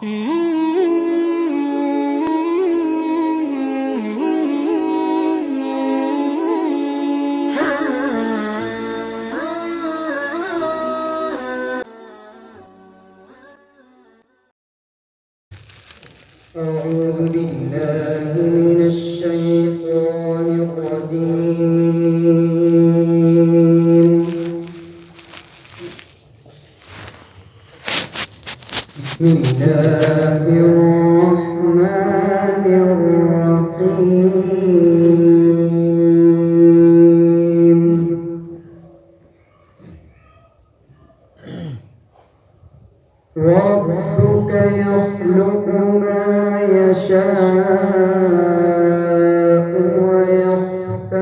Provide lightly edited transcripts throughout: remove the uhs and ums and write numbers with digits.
أعوذ بالله من الشيطان الرجيم. بسم الله الرحمن الرحيم. ربك يخلق ما يشاء ويختار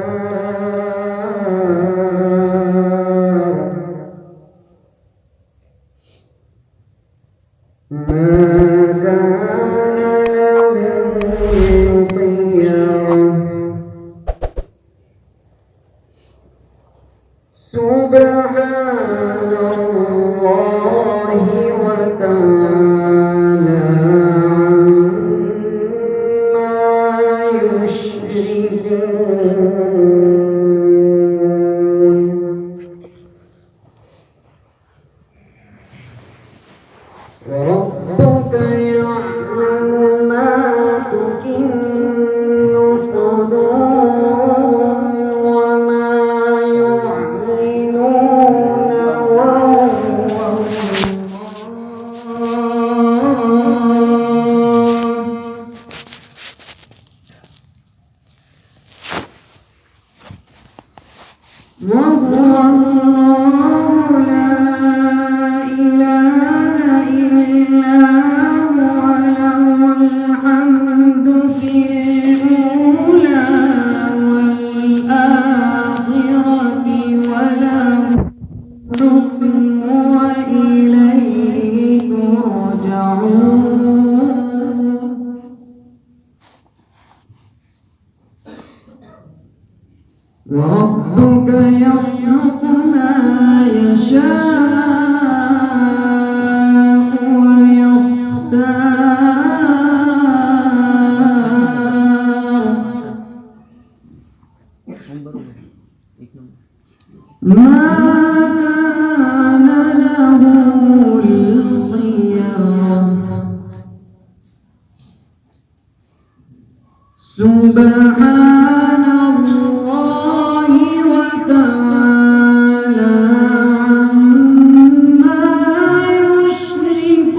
ما كان لهم الخيار سبحان الله وتعالى وربك يعلم ما تكن صدورهم وما يعلنون وهو الله لا إله إلا هو له الحمد في الأولى والآخرة وله الحكم وإليه ترجعون. وربك يخلق ما يشاء ويختار ما كان لهم الخيار سبحان الله وتعالى عما يشركون.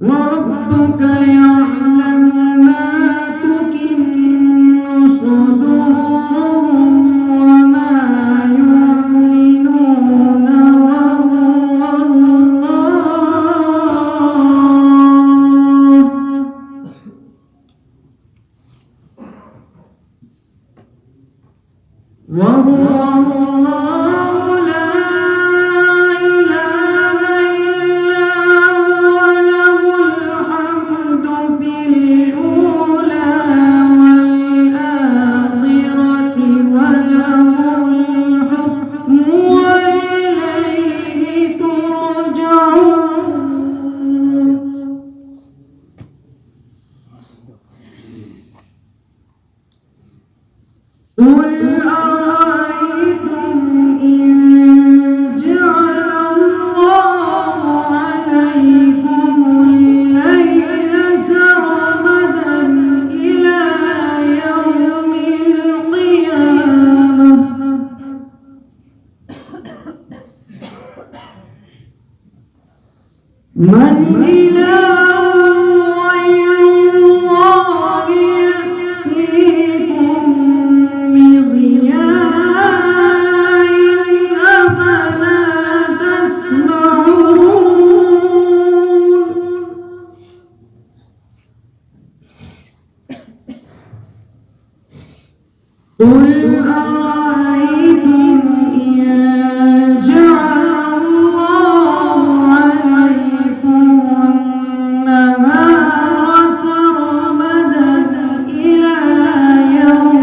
وربك يعلم ما تكن صدورهم وما يعلنون وهو الله. وهو الله لا إله إلا هو له الحمد في الأولى والآخرة وله الحكم وإليه ترجعون. قل أرأيتم إن جعل الله عليكم الليل سرمدا إلى يوم القيامة من إله غير الله يأتيكم بضياء أفلا تسمعون. قل أرأيتم إن جعل الله عليكم النهار سرمدا إلى يوم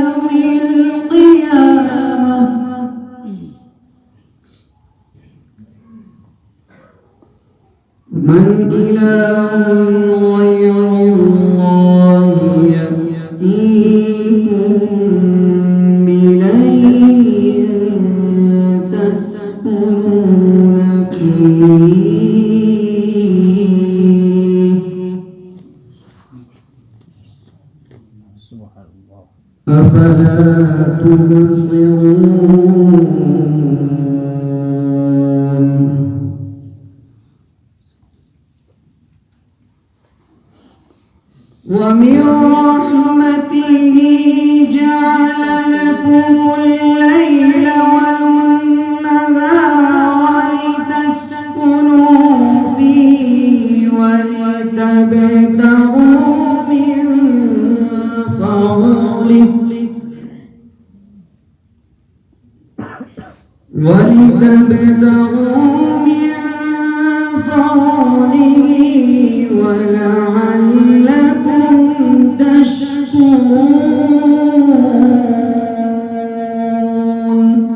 أفلا تبصرون ومن رحمته جعل لكم الليل والنهار لتسكنوا فيه ولتبتغوا من فضله ولعلكم تشكرون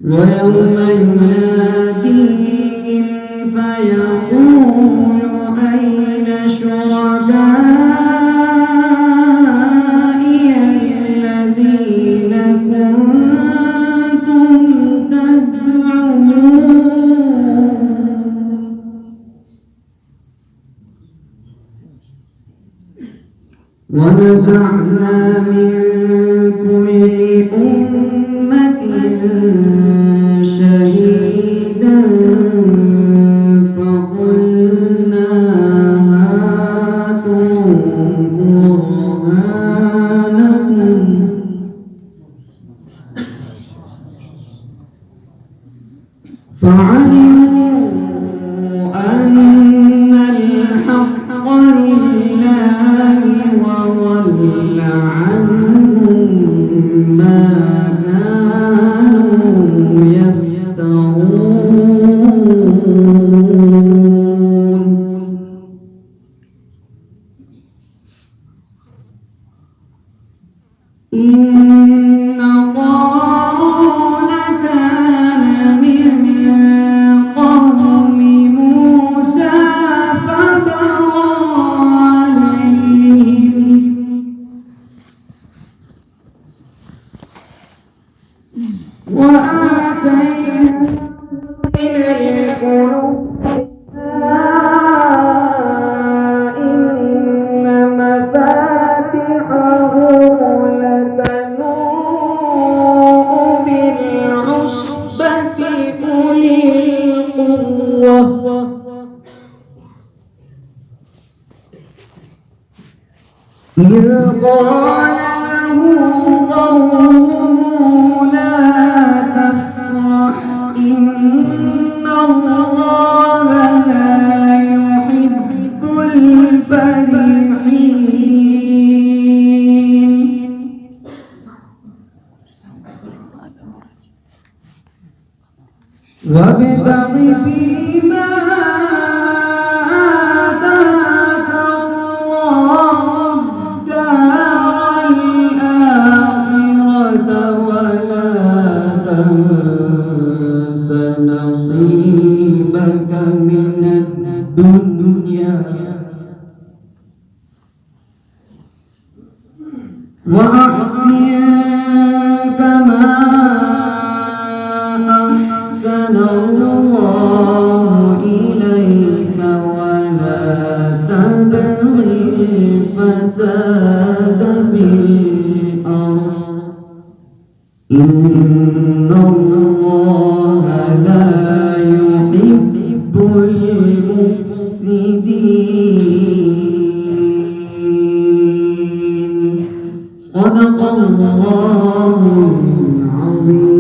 ويوم يناديهم فيقول أين شركائي الذين كنتم تزعمون ونزعنا من كل أمة شهيدا فقلنا هاتوا برهانكم فعلموا أن الحق لله وضل عنهم ما كانوا يفترون إن قارون كان من قوم موسى فبغى عليهم وآتيناه من الكنوز إن مفاتحه لتنوء بالعصبة أولي القوة إذ قال له قومه لا تفرح إن الله لا يحب الفرحين وابتغ فيما آتاك الله الدار الآخرة ولا تنس نصيبك من الدنيا وأحسن كما أحسن الله إليك ولا تبغ الفساد في الأرض إن الله لا يحب المفسدين صدق الله العظيم.